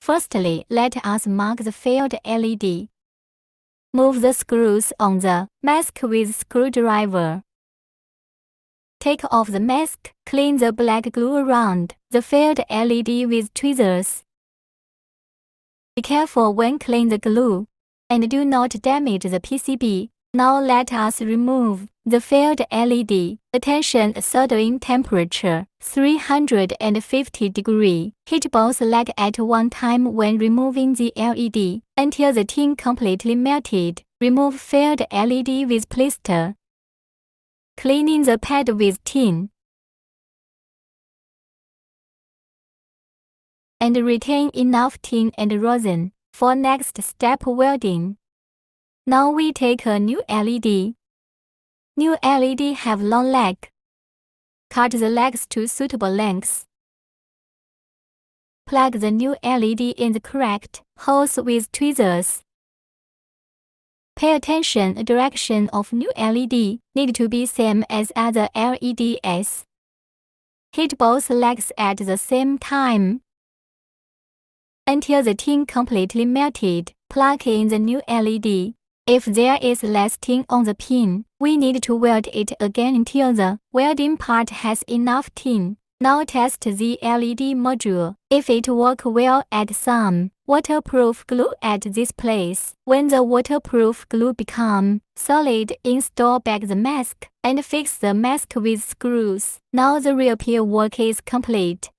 Firstly, let us mark the failed LED. Move the screws on the mask with screwdriver. Take off the mask, clean the black glue around the failed LED with tweezers. Be careful when clean the glue, and do not damage the PCB. Now let us remove the failed LED. Attention, soldering temperature 350 degrees. Heat both legs at one time when removing the LED until the tin completely melted. Remove failed LED with plaster. Cleaning the pad with tin. And retain enough tin and rosin for next step welding. Now we take a new LED. New LED have long leg. Cut the legs to suitable lengths. Plug the new LED in the correct holes with tweezers. Pay attention, the direction of new LED need to be same as other LEDs. Heat both legs at the same time. Until the tin completely melted, plug in the new LED. If there is less tin on the pin, we need to weld it again until the welding part has enough tin. Now test the LED module. If it works well, add some waterproof glue at this place. When the waterproof glue becomes solid, install back the mask and fix the mask with screws. Now the repair work is complete.